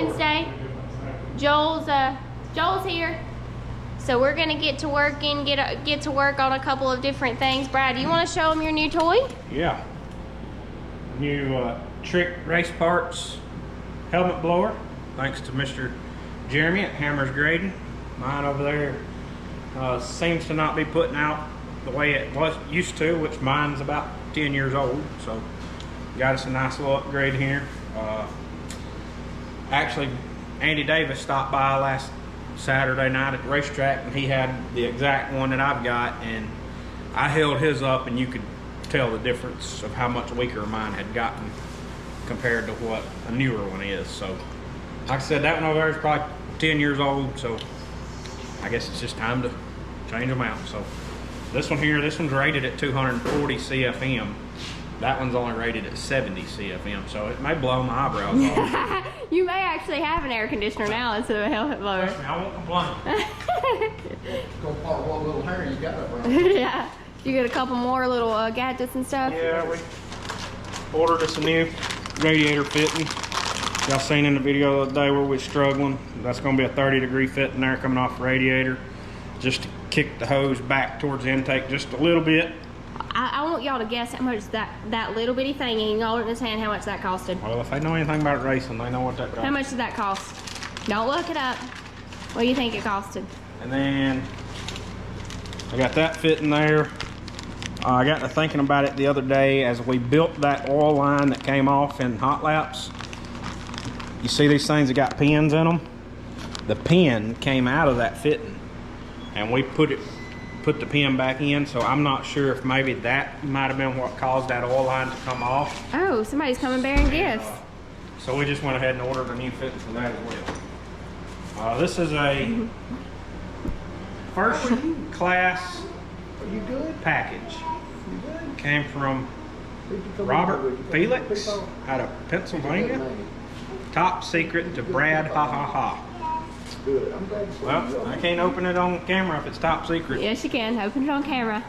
Wednesday. Joel's here. So we're gonna get to work on a couple of different things. Brad, you wanna show them your new toy? Yeah. New trick race parts helmet blower. Thanks to Mr. Jeremy at Hammers Grading. Mine over there seems to not be putting out the way it was used to, which mine's about 10 years old. So got us a nice little upgrade here. Actually, Andy Davis stopped by last Saturday night at the racetrack, and he had the exact one that I've got, and I held his up and you could tell the difference of how much weaker mine had gotten compared to what a newer one is. So like I said, that one over there is probably 10 years old, so I guess it's just time to change them out. So this one here, this one's rated at 240 CFM. That one's only rated at 70 CFM, so it may blow my eyebrows off. You may actually have an air conditioner now instead of a helmet blower. Trust me, I won't complain. Go part what little hair you got up around. Yeah, you get a couple more little gadgets and stuff. Yeah, we ordered us a new radiator fitting. Y'all seen in the video the other day where we're struggling. That's going to be a 30-degree fitting there coming off the radiator, just to kick the hose back towards the intake just a little bit. I want y'all to guess how much that little bitty thing in y'all in his hand, how much that costed. Well, if they know anything about racing, they know what that costs. How much did that cost? Don't look it up. What do you think it costed? And then I got that fitting there. I got to thinking about it the other day as we built that oil line that came off in hot laps. You see these things that got pins in them? The pin came out of that fitting, and we put the pin back in, so I'm not sure if maybe that might have been what caused that oil line to come off. Oh, somebody's coming bearing gifts. So we just went ahead and ordered a new fitting for that as well. This is a first class package. Came from Robert Felix out of Pennsylvania. Top secret to Brad, ha ha ha. Good. I'm glad. Well, I can't open it on camera if it's top secret. Yes, you can. Open it on camera.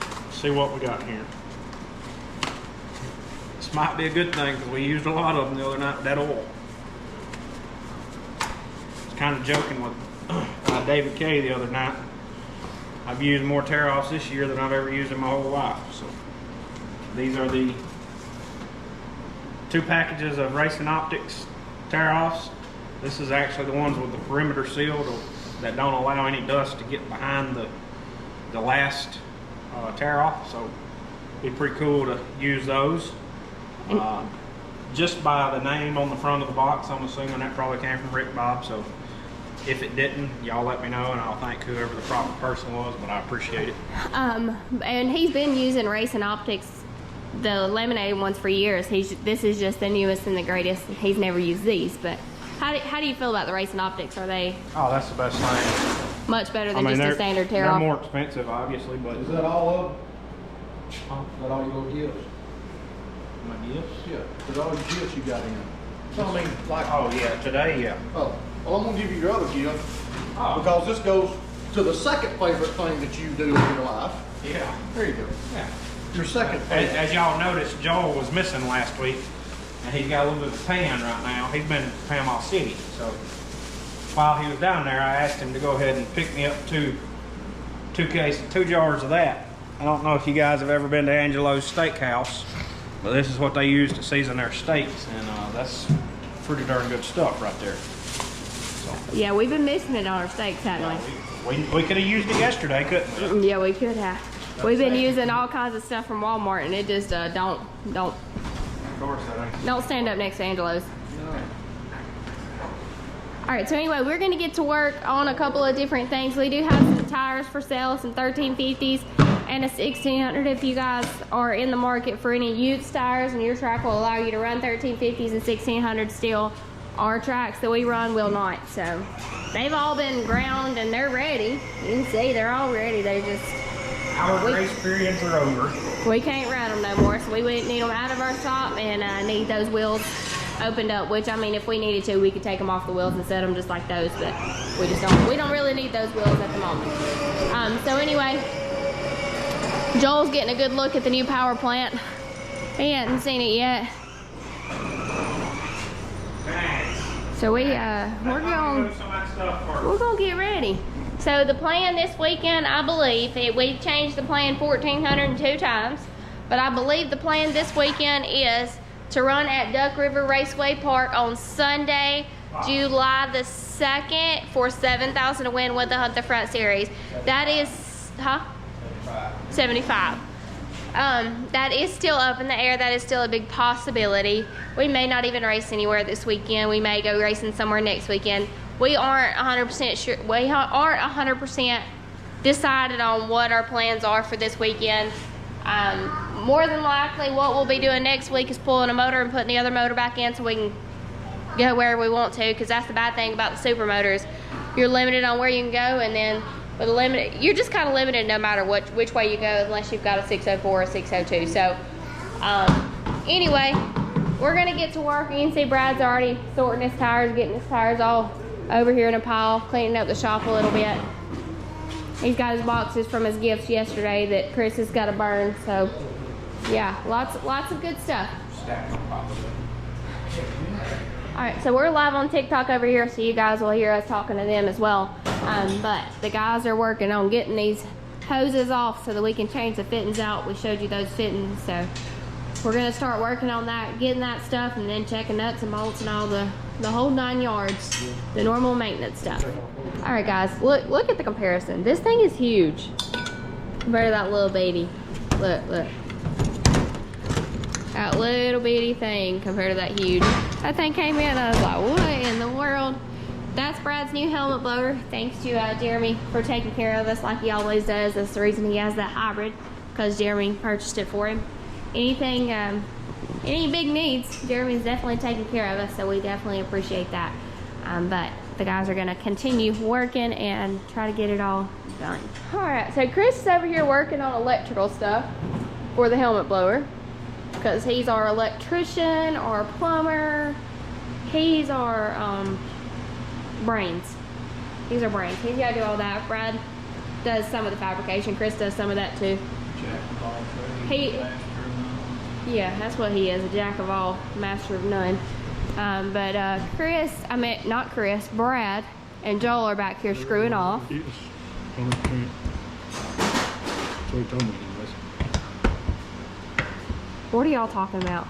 Let's see what we got here. This might be a good thing because we used a lot of them the other night with that oil. I was kind of joking with David Kay the other night. I've used more tear-offs this year than I've ever used in my whole life. So these are the 2 packages of Racing Optics tear-offs. This is actually the ones with the perimeter sealed that don't allow any dust to get behind the last tear-off. So it'd be pretty cool to use those. Just by the name on the front of the box, I'm assuming that probably came from Rick Bob. So if it didn't, y'all let me know, and I'll thank whoever the proper person was, but I appreciate it. And he's been using Racing Optics, the laminated ones, for years. This is just the newest and the greatest. He's never used these, but how do you feel about the Racing Optics? Are they? Oh, that's the best thing. Much better than just a standard tear-off? They're more expensive, obviously, but Is that all of them? Is that all your little gifts? my gifts? Yeah. Is that all your gifts you got in? So, I mean, like. Oh yeah, today, yeah. Oh, well, I'm gonna give you your other gift Oh. because this goes to the second favorite thing that you do in your life. Yeah. There you go. Yeah. Your second favorite. As y'all noticed, Joel was missing last week, and he's got a little bit of tan right now. He's been in Panama City, so while he was down there, I asked him to go ahead and pick me up two jars of that. I don't know if you guys have ever been to Angelo's Steakhouse, but this is what they use to season their steaks, and that's pretty darn good stuff right there. So, Yeah, we've been missing it on our steaks, haven't we could have used it yesterday, couldn't we? we? Yeah, we could have. We've been using all kinds of stuff from Walmart, and it just don't Of course, that ain't. stand up next to Angelo's. No. All right, so anyway, we're gonna get to work on a couple of different things. We do have some tires for sale, some 1350s and a 1600 if you guys are in the market for any used tires and your track will allow you to run 1350s and 1600s still. Our tracks that we run will not. So they've all been ground and they're ready. You can see they're all ready. They just, Our race periods are over. we can't run them no more, so we wouldn't need them out of our shop and need those wheels opened up, which I mean if we needed to we could take them off the wheels and set them just like those, but we don't really need those wheels at the moment. So anyway, Joel's getting a good look at the new power plant. He hasn't seen it yet. Thanks. So we're gonna get ready. So the plan this weekend, I believe, we've changed the plan 1,402 times, but I believe the plan this weekend is to run at Duck River Raceway Park on Sunday, July the 2nd for $7,000 to win with the Hunt the Front Series. That is, 75. That is still up in the air. That is still a big possibility. We may not even race anywhere this weekend. We may go racing somewhere next weekend. We aren't 100% sure. We aren't 100% decided on what our plans are for this weekend. More than likely, what we'll be doing next week is pulling a motor and putting the other motor back in so we can go wherever we want to, because that's the bad thing about the super motors. You're limited on where you can go, and then with a limited, you're just kind of limited no matter which way you go, unless you've got a 604 or a 602. So anyway, we're gonna get to work. You can see Brad's already sorting his tires, getting his tires all over here in a pile, cleaning up the shop a little bit. He's got his boxes from his gifts yesterday that Chris has got to burn. So yeah, lots of good stuff. Alright, so we're live on TikTok over here, so you guys will hear us talking to them as well. But the guys are working on getting these hoses off so that we can change the fittings out. We showed you those fittings, so we're going to start working on that, getting that stuff, and then checking nuts and bolts and all the whole 9 yards, the normal maintenance stuff. Alright guys, look at the comparison. This thing is huge compared to that little baby. Look. That little bitty thing compared to that huge. That thing came in and I was like, what in the world? That's Brad's new helmet blower. Thanks to Jeremy for taking care of us like he always does. That's the reason he has that hybrid, because Jeremy purchased it for him. Anything, any big needs, Jeremy's definitely taking care of us, so we definitely appreciate that. But the guys are gonna continue working and try to get it all done. All right, so Chris is over here working on electrical stuff for the helmet blower, because he's our electrician, our plumber. He's our brains. He's our brains. He's got to do all that. Brad does some of the fabrication. Chris does some of that too. Yeah, that's what he is, a jack of all, master of none. But Brad and Joel are back here screwing off. Yes, 100%. So he told me. What are y'all talking about?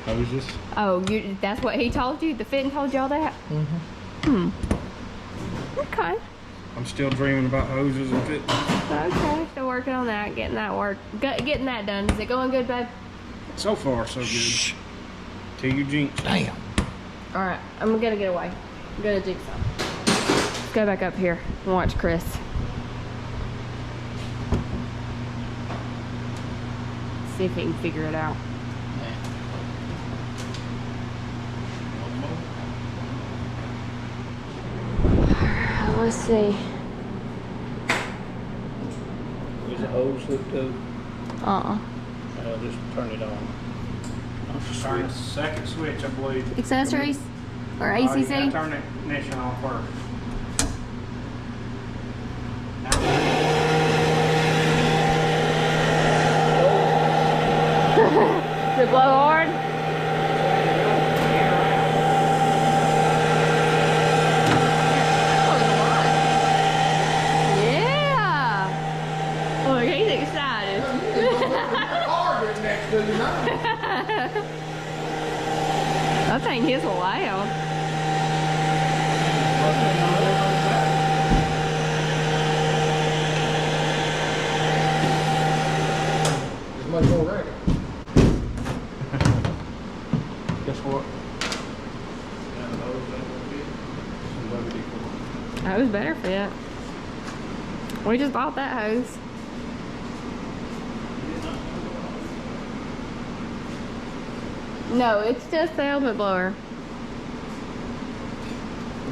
Hoses. Oh, that's what he told you? The fitting told y'all that? Mm-hmm. Okay. I'm still dreaming about hoses and fit. Okay, still working on that, getting that done. Is it going good, babe? So far, so good. Shh. Till you jinx. Damn. All right, I'm gonna get away. I'm gonna jinx some. Let's go back up here and watch Chris. See if he can figure it out. Let's see. Is the hose hooked up? Just turn it on. Turn the second switch, I believe. Accessories or You ACC? gotta turn the ignition on first. Does it blow hard? Yeah! Look, he's excited. That thing is loud. It's much more ready. Guess what? Hose better fit. We just bought that hose. No, it's just the helmet blower.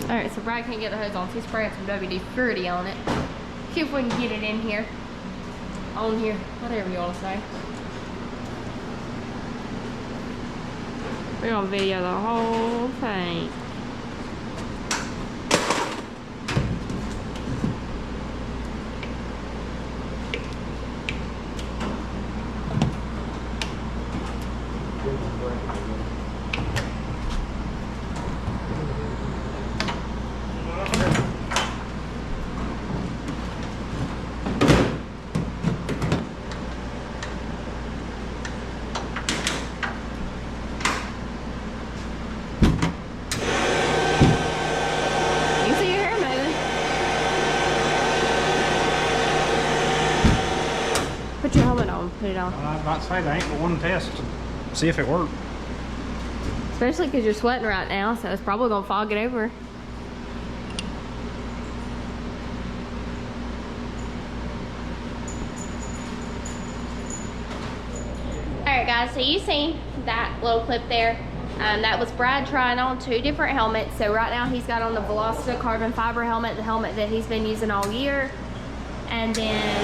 Alright, so Brad can't get the hose on, so he's spraying some WD-40 on it. See if we can get it in here. On here, whatever you want to say. We're gonna video the whole thing. know. I was about to say, they ain't but one test to see if it worked. Especially because you're sweating right now, so it's probably gonna fog it over. Alright guys, so you seen that little clip there. That was Brad trying on 2 different helmets. So right now he's got on the Velocita carbon fiber helmet, the helmet that he's been using all year. And then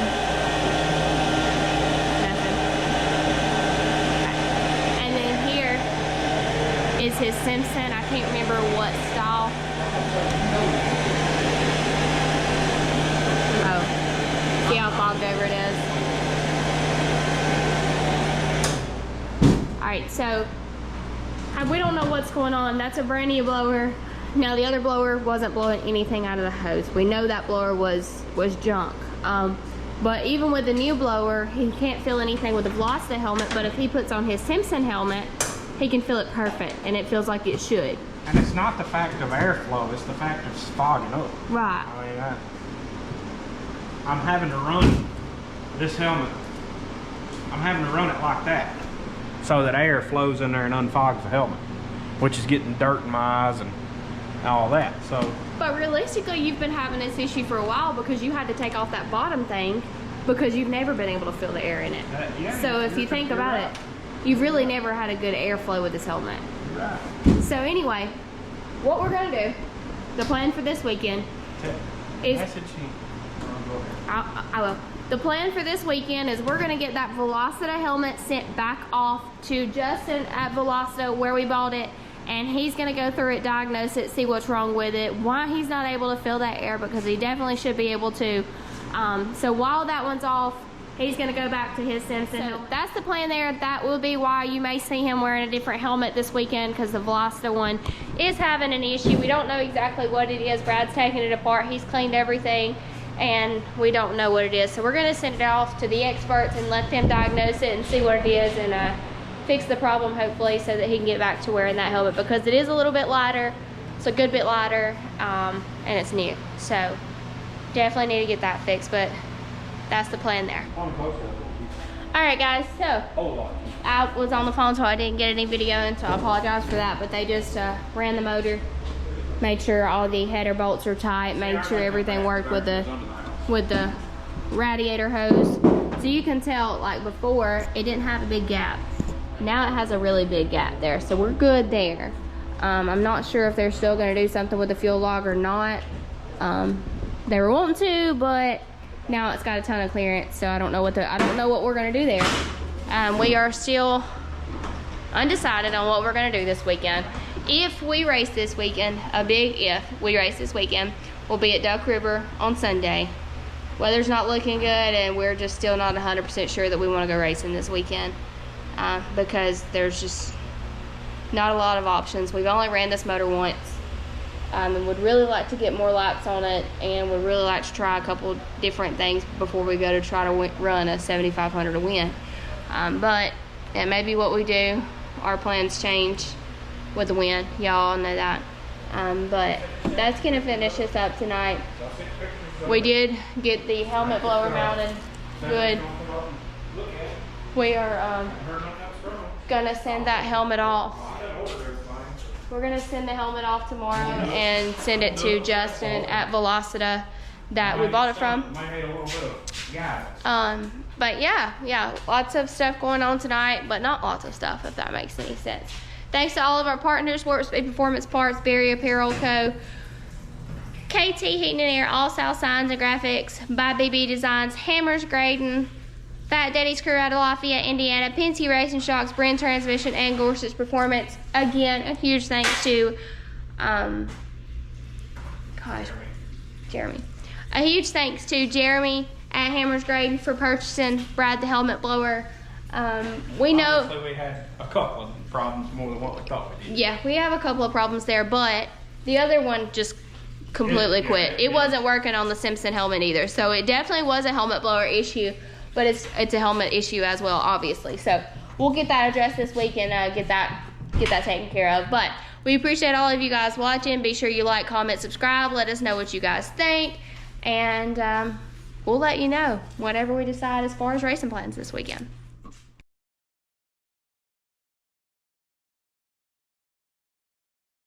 nothing. Okay. And then here is his Simpson. I can't remember what style. Oh, see how fogged over it is. Alright, so we don't know what's going on. That's a brand new blower. Now the other blower wasn't blowing anything out of the hose. We know that blower was junk. But even with the new blower, he can't feel anything with the Velocita helmet, but if he puts on his Simpson helmet, he can feel it perfect, and it feels like it should. And it's not the fact of airflow, it's the fact of fogging up. Right. I mean, I'm having to run this helmet. I'm having to run it like that, so that air flows in there and unfogs the helmet, which is getting dirt in my eyes and all that. So, but realistically, you've been having this issue for a while because you had to take off that bottom thing because you've never been able to feel the air in it. Yeah, so if you think about it, you've really never had a good airflow with this helmet. Right. So anyway, what we're gonna do, the plan for this weekend is I will. The plan for this weekend is we're gonna get that Velocita helmet sent back off to Justin at Velocita where we bought it, and he's gonna go through it, diagnose it, see what's wrong with it, why he's not able to feel that air, because he definitely should be able to. So while that one's off, he's gonna go back to his Simpson. So that's the plan there. That will be why you may see him wearing a different helmet this weekend, because the Velocita one is having an issue. We don't know exactly what it is. Brad's taking it apart. He's cleaned everything, and we don't know what it is. So we're gonna send it off to the experts and let them diagnose it and see what it is, and fix the problem hopefully, so that he can get back to wearing that helmet, because it is a little bit lighter. It's a good bit lighter, and it's new. So definitely need to get that fixed, but that's the plan there. Alright guys, so I was on the phone, so I didn't get any video, and so I apologize for that, but they just ran the motor, made sure all the header bolts are tight, made sure everything worked with the radiator hose. So you can tell, like before, it didn't have a big gap. Now it has a really big gap there, so we're good there. I'm not sure if they're still gonna do something with the fuel log or not. They were wanting to, but now it's got a ton of clearance, so I don't know what we're gonna do there. We are still undecided on what we're gonna do this weekend. If we race this weekend, a big if we race this weekend, we'll be at Duck River on Sunday. Weather's not looking good, and we're just still not 100% sure that we want to go racing this weekend, because there's just not a lot of options. We've only ran this motor once, and would really like to get more laps on it, and would really like to try a couple different things before we go to try to run a 7,500 to win. But that may be what we do. Our plans change with the win, y'all know that. But that's gonna finish us up tonight. We did get the helmet blower mounted good. We are gonna send that helmet off. We're gonna send the helmet off tomorrow and send it to Justin at Velocita that we bought it from. But yeah, lots of stuff going on tonight, but not lots of stuff, if that makes any sense. Thanks to all of our partners: Warp Speed Performance Parts, Berry Apparel Co., KT Heating and Air, Allsouth Signs and Graphics, by BB Designs, Hammers Grading, Fatdaddys Crew out of Lafayette, Indiana, Penske Racing Shocks, Brinn Transmission, and Gorsuch Performance. Again, a huge thanks to Jeremy. A huge thanks to Jeremy at Hammers Grading for purchasing Brad the helmet blower. We know obviously we had a couple of problems more than what we thought we did. Yeah, we have a couple of problems there, but the other one just completely quit. It wasn't working on the Simpson helmet either, so it definitely was a helmet blower issue, but it's a helmet issue as well, obviously. So we'll get that addressed this week and get that taken care of. But we appreciate all of you guys watching. Be sure you like, comment, subscribe. Let us know what you guys think, and we'll let you know whatever we decide as far as racing plans this weekend.